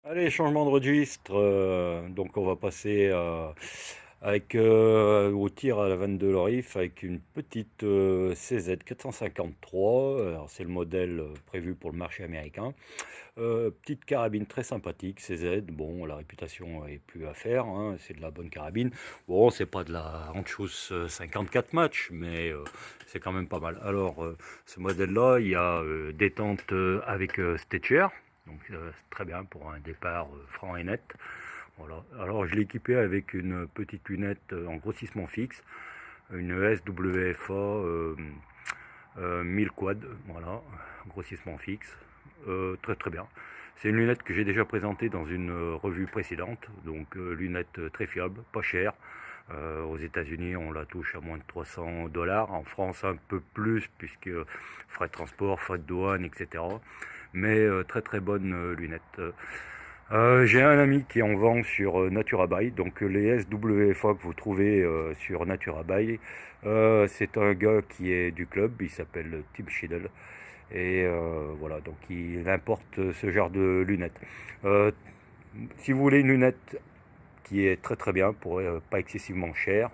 Allez, changement de registre. Donc on va passer au tir à la vanne de l'Orif avec une petite CZ 453. Alors c'est le modèle prévu pour le marché américain. Petite carabine très sympathique, CZ. Bon, la réputation est plus à faire, hein, c'est de la bonne carabine. Bon, c'est pas de la Anschluss 54 match, mais c'est quand même pas mal. Alors, ce modèle-là, il y a détente avec Stetcher. Donc très bien pour un départ franc et net. Voilà. Alors je l'ai équipé avec une petite lunette en grossissement fixe, une SWFA 1000 quad, voilà, grossissement fixe, très très bien. C'est une lunette que j'ai déjà présentée dans une revue précédente, donc lunette très fiable, pas chère. Aux États-Unis, on la touche à moins de 300 $. En France, un peu plus, puisque frais de transport, frais de douane, etc. Mais très très bonne lunette. J'ai un ami qui en vend sur Naturabuy, donc les SWFA que vous trouvez sur Naturabuy, c'est un gars qui est du club, il s'appelle Tim Schiedel, et voilà, donc il importe ce genre de lunettes. Euh, Si vous voulez une lunette qui est très très bien, pour pas excessivement cher,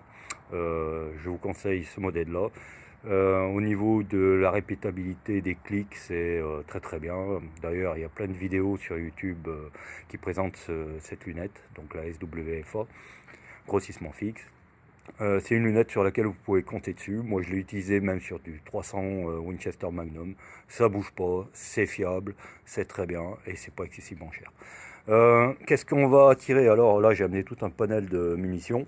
je vous conseille ce modèle-là. Au niveau de la répétabilité des clics, c'est très très bien. D'ailleurs, il y a plein de vidéos sur YouTube qui présentent cette lunette, donc la SWFA, grossissement fixe. C'est une lunette sur laquelle vous pouvez compter dessus. Moi, je l'ai utilisé même sur du 300 Winchester Magnum. Ça bouge pas, c'est fiable, c'est très bien et c'est pas excessivement cher. Qu'est-ce qu'on va tirer? Alors là, j'ai amené tout un panel de munitions.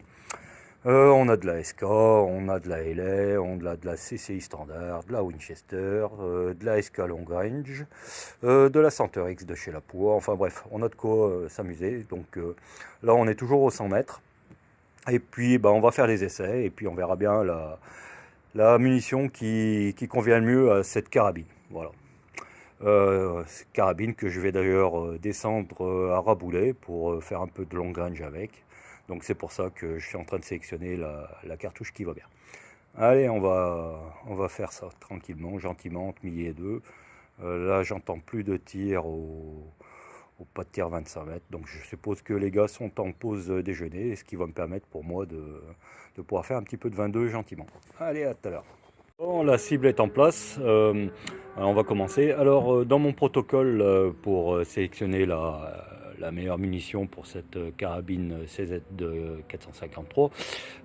On a de la SK, on a de la LA, on a de la CCI standard, de la Winchester, de la SK long range, de la Center X de chez Lapua. Enfin bref, on a de quoi s'amuser. Donc là, on est toujours au 100 mètres. Et puis, bah, on va faire des essais et puis on verra bien la munition qui convient le mieux à cette carabine. Voilà. Cette carabine que je vais d'ailleurs descendre à Raboulet pour faire un peu de long range avec. Donc c'est pour ça que je suis en train de sélectionner la cartouche qui va bien. Allez, on va faire ça tranquillement, gentiment, entre midi et deux. Là, j'entends plus de tir au pas de tir 25 mètres. Donc je suppose que les gars sont en pause déjeuner, ce qui va me permettre pour moi de pouvoir faire un petit peu de 22 gentiment. Allez, à tout à l'heure. Bon, la cible est en place. On va commencer. Alors, dans mon protocole pour sélectionner la meilleure munition pour cette carabine CZ de 453,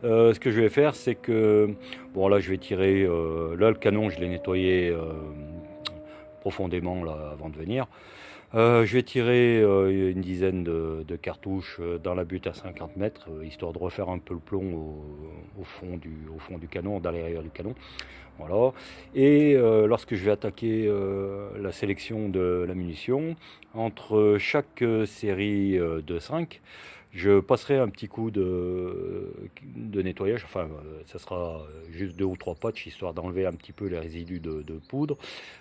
ce que je vais faire, c'est que, bon, là, je vais tirer. Là, le canon, je l'ai nettoyé profondément là, avant de venir. Je vais tirer une dizaine de cartouches dans la butte à 50 mètres, histoire de refaire un peu le plomb au fond du canon, dans l'arrière du canon. Voilà. Et lorsque je vais attaquer la sélection de la munition, entre chaque série de 5, je passerai un petit coup de nettoyage. Enfin, ça sera juste 2 ou 3 patchs, histoire d'enlever un petit peu les résidus de poudre,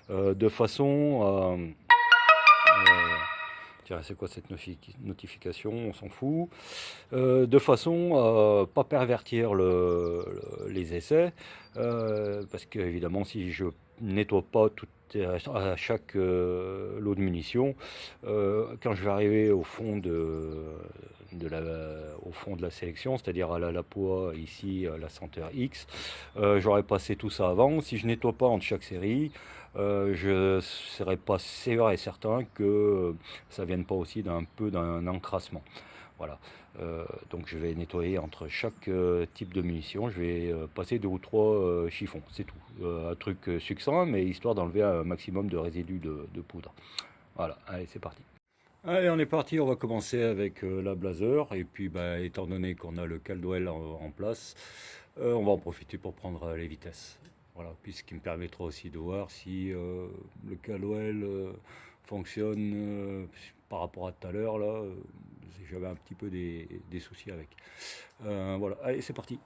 de façon à... tiens, c'est quoi cette notification? On s'en fout. De façon à pas pervertir les essais, parce que évidemment si je nettoie pas tout à chaque lot de munitions, quand je vais arriver au fond de la sélection, c'est-à-dire à la poids ici, la Center X, j'aurais passé tout ça avant. Si je nettoie pas entre chaque série, je ne serais pas sûr et certain que ça vienne pas aussi d'un peu d'un encrassement. Voilà. Donc je vais nettoyer entre chaque type de munition. Je vais passer 2 ou 3 chiffons, c'est tout. Un truc succinct, mais histoire d'enlever un maximum de résidus de poudre. Voilà, allez, c'est parti. Allez, on est parti, on va commencer avec la Blazer. Et puis, bah, étant donné qu'on a le Caldwell en place, on va en profiter pour prendre les vitesses. Voilà, puis ce qui me permettra aussi de voir si le Caldwell fonctionne par rapport à tout à l'heure. Là, j'avais un petit peu des soucis avec. Voilà, allez, c'est parti.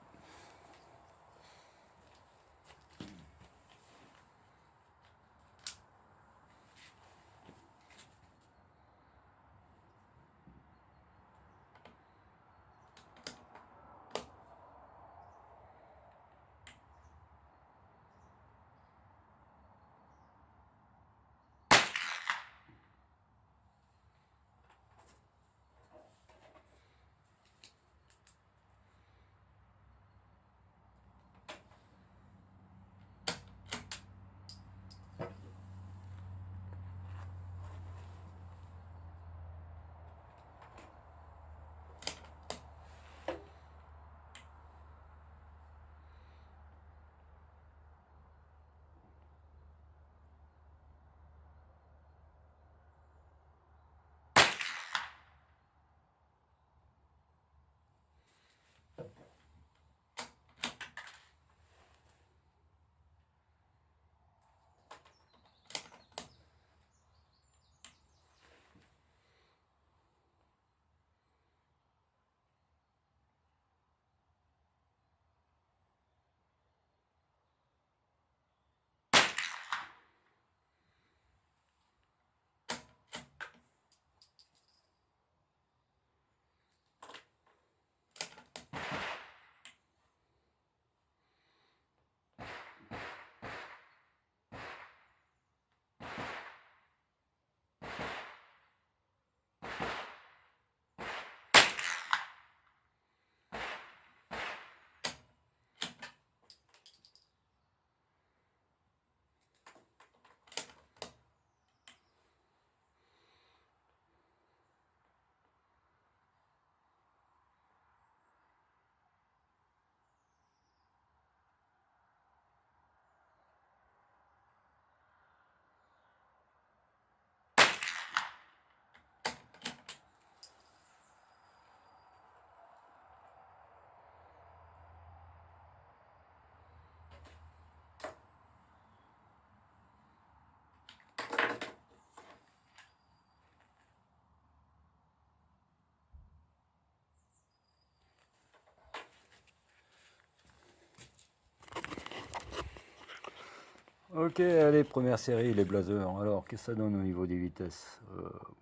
Ok, allez, première série, les Blazers. Alors, qu'est-ce que ça donne au niveau des vitesses?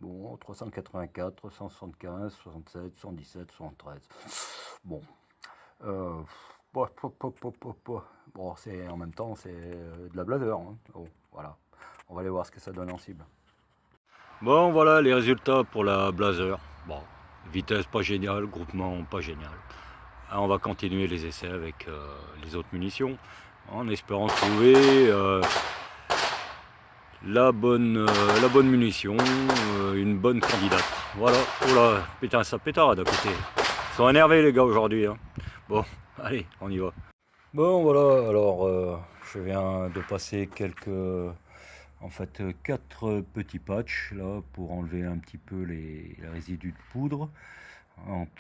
Bon, 384, 375, 67, 117, 73. Bon, euh, bon, c'est en même temps, c'est de la Blazer, hein. Bon, voilà. On va aller voir ce que ça donne en cible. Bon, voilà les résultats pour la Blazer. Bon, vitesse pas géniale, groupement pas génial. On va continuer les essais avec les autres munitions, en espérant trouver la bonne munition, une bonne candidate. Voilà, oh là, putain, ça pétarde à côté. Ils sont énervés les gars aujourd'hui, hein. Bon, allez, on y va. Bon voilà, alors je viens de passer en fait 4 petits patchs là pour enlever un petit peu les résidus de poudre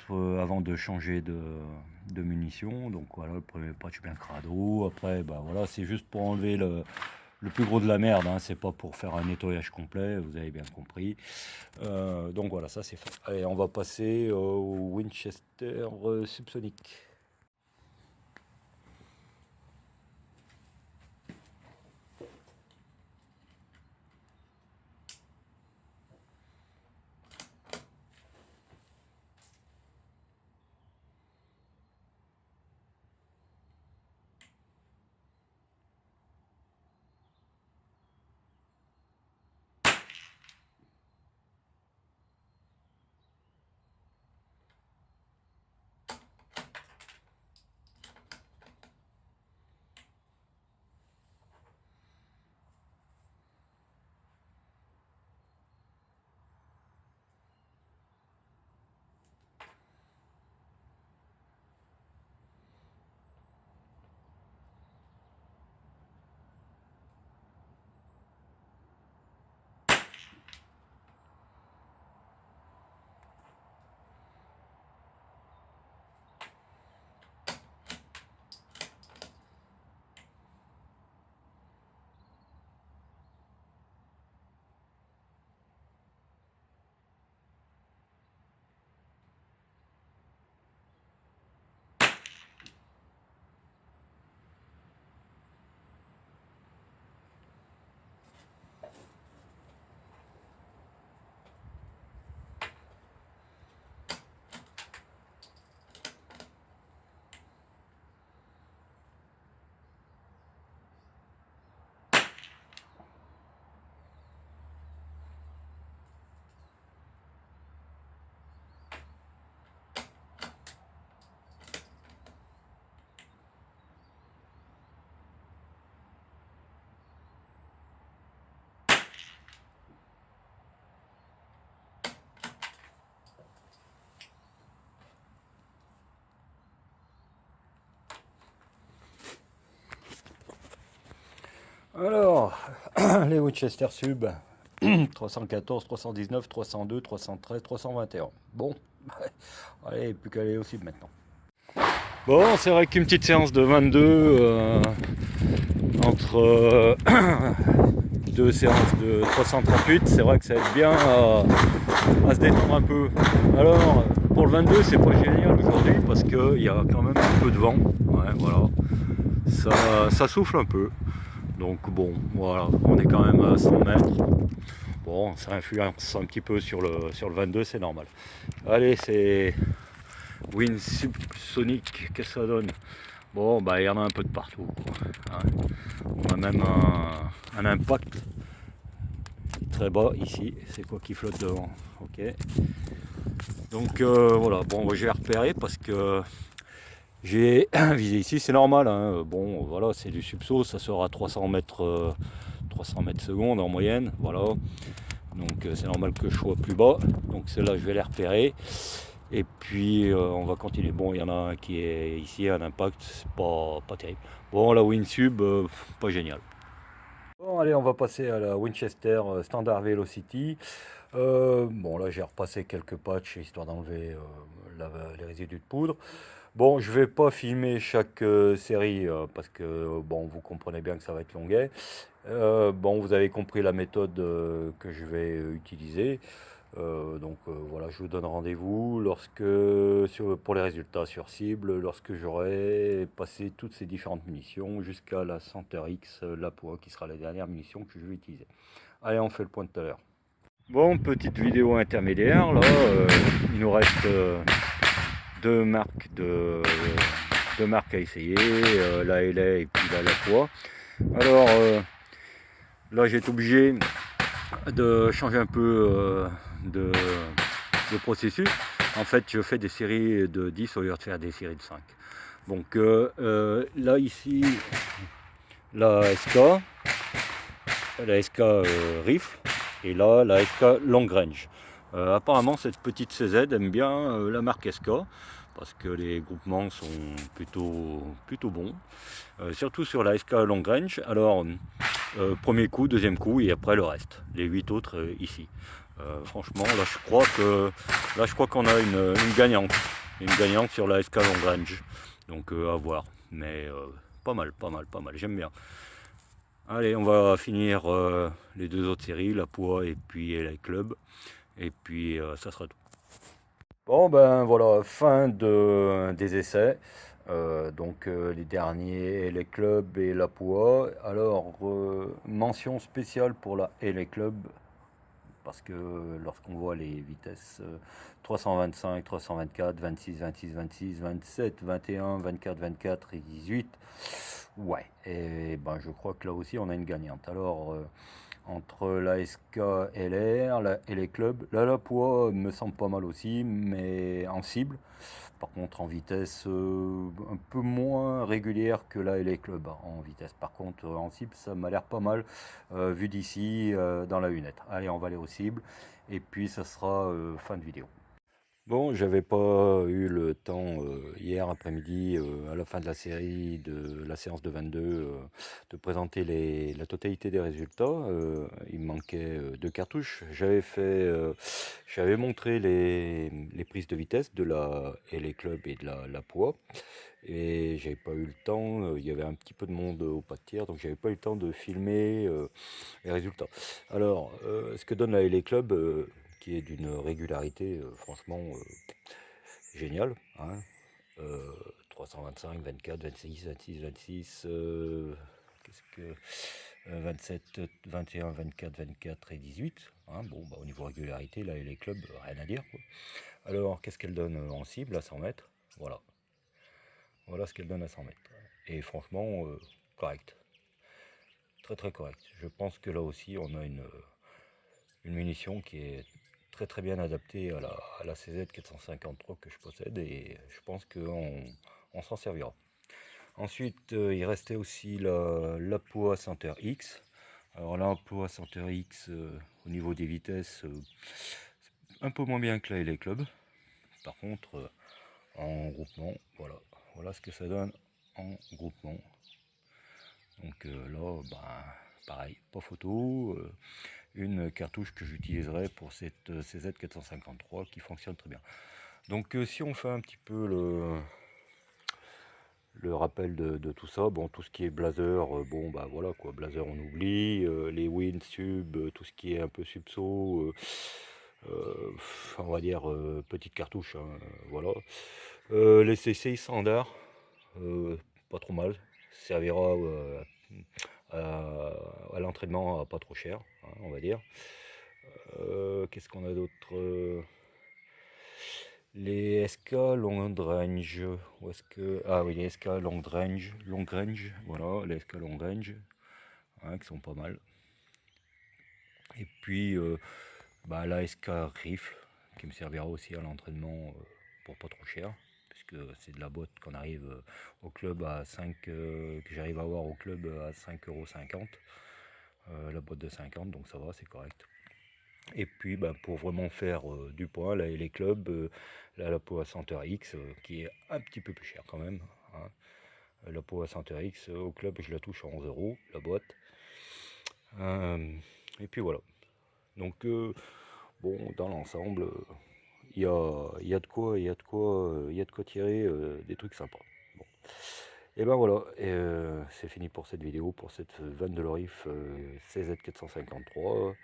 avant de changer de munitions. Donc voilà, le premier patch bien crado. Après, bah voilà, c'est juste pour enlever le plus gros de la merde, hein. C'est pas pour faire un nettoyage complet, vous avez bien compris. Donc voilà, ça c'est fait. Allez, on va passer au Winchester subsonique. Alors, les Winchester Sub, 314, 319, 302, 313, 321. Bon, allez, plus qu'à aller au Sub maintenant. Bon, c'est vrai qu'une petite séance de 22 entre 2 séances de 338, c'est vrai que ça aide bien à se détendre un peu. Alors, pour le 22, c'est pas génial aujourd'hui parce qu'il y a quand même un peu de vent. Ouais, voilà. Ça souffle un peu. Donc bon, voilà, on est quand même à 100 mètres. Bon, ça influence un petit peu sur le 22, c'est normal. Allez, c'est Wind Subsonic, qu'est-ce que ça donne? Bon, bah il y en a un peu de partout, quoi. Hein. On a même un impact très bas ici. C'est quoi qui flotte devant? Ok. Donc voilà, bon, je vais repérer parce que j'ai visé ici, c'est normal, hein. Bon, voilà, c'est du subso, ça sera 300 mètres secondes en moyenne, voilà. Donc c'est normal que je sois plus bas. Donc celle-là, je vais les repérer. Et puis on va continuer. Bon, il y en a un qui est ici, un impact, c'est pas terrible. Bon, la Winsub, pas génial. Bon, allez, on va passer à la Winchester Standard Velocity. Bon, là, j'ai repassé quelques patchs histoire d'enlever les résidus de poudre. Bon, je vais pas filmer chaque série parce que bon, vous comprenez bien que ça va être longuet. Bon, vous avez compris la méthode que je vais utiliser. Voilà, je vous donne rendez-vous pour les résultats sur cible, lorsque j'aurai passé toutes ces différentes munitions jusqu'à la Center X, la poids, qui sera la dernière munition que je vais utiliser. Allez, on fait le point tout à l'heure. Bon, petite vidéo intermédiaire, là, il nous reste deux marques à essayer, la LA et puis la poids. Alors, là j'ai été obligé de changer un peu de processus. En fait, je fais des séries de 10 au lieu de faire des séries de 5. Donc là ici, la SK Rifle, et là la SK Long Range. Apparemment cette petite CZ aime bien la marque SK, parce que les groupements sont plutôt bons, surtout sur la SK Long Range. Alors premier coup, deuxième coup et après le reste, les 8 autres ici. Franchement là je crois qu'on a une gagnante sur la SK Long Range, donc à voir, mais pas mal, j'aime bien. Allez, on va finir les deux autres séries, la poids et puis LA Club, et puis ça sera tout. Bon ben voilà, fin des essais. Les derniers LA Club et la poids. Alors mention spéciale pour la LA Club, parce que lorsqu'on voit les vitesses 325, 324, 26, 26, 26, 27, 21, 24, 24 et 18, ouais, et ben je crois que là aussi on a une gagnante. Alors entre la SK LR et les clubs, là la poids me semble pas mal aussi, mais en cible. Par contre, en vitesse un peu moins régulière que la LA Club en vitesse. Par contre, en cible, ça m'a l'air pas mal vu d'ici dans la lunette. Allez, on va aller aux cibles et puis ça sera fin de vidéo. Bon, j'avais pas eu le temps hier après-midi, à la fin de la série, de la séance de 22, de présenter la totalité des résultats. Il me manquait deux cartouches. J'avais montré les prises de vitesse de la LA Club et de la poids. Et j'avais pas eu le temps, il y avait un petit peu de monde au pas de tir, donc j'avais pas eu le temps de filmer les résultats. Alors, ce que donne la LA Club, qui est d'une régularité franchement géniale, hein, 325, 24, 26, 26, 26, qu'est-ce que 27, 21, 24, 24 et 18. Hein, bon, bah, au niveau régularité, là, les clubs, rien à dire, quoi. Alors, qu'est-ce qu'elle donne en cible à 100 mètres? Voilà. Voilà ce qu'elle donne à 100 mètres. Et franchement, correct. Très très correct. Je pense que là aussi, on a une munition qui est très bien adaptée à la CZ 453 que je possède, et je pense qu'on s'en servira. Ensuite, il restait aussi la poids Center X. Alors là, poids Center X, au niveau des vitesses, un peu moins bien que la LA Club. Par contre, en groupement, voilà ce que ça donne en groupement. Donc là, ben, pareil, pas photo. Une cartouche que j'utiliserai pour cette CZ 453 qui fonctionne très bien. Donc si on fait un petit peu le rappel de tout ça, bon, tout ce qui est blazer, bon bah voilà quoi, blazer on oublie, les wins, sub, tout ce qui est un peu subso, on va dire petite cartouche, hein, voilà. Les CCI standard, pas trop mal, servira à l'entraînement à pas trop cher, hein, on va dire. Qu'est-ce qu'on a d'autre? Les SK long range, où est-ce que... Ah oui, les SK long range, voilà, les SK long range, hein, qui sont pas mal. Et puis, bah, la SK rifle, qui me servira aussi à l'entraînement pour pas trop cher, puisque c'est de la boîte qu'on arrive au club à 5, que j'arrive à avoir au club à 5,50 €, la boîte de 50, donc ça va, c'est correct. Et puis ben, pour vraiment faire du point, là, les clubs, là, la Power Center X, qui est un petit peu plus cher quand même, hein. La Power Center X, au club, je la touche à 11 € la boîte. Et puis voilà. Donc bon, dans l'ensemble, il y a de quoi tirer des trucs sympas. Bon. Et ben voilà, c'est fini pour cette vidéo, pour cette vanne de l'Orif CZ453.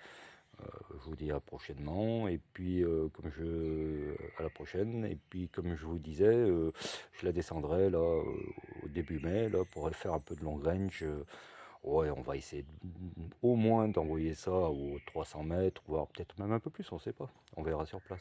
Je vous dis à prochainement, et puis à la prochaine, et puis comme je vous disais, je la descendrai là au début mai là pour faire un peu de long range. Ouais, on va essayer au moins d'envoyer ça aux 300 mètres, voire peut-être même un peu plus, on sait pas, on verra sur place.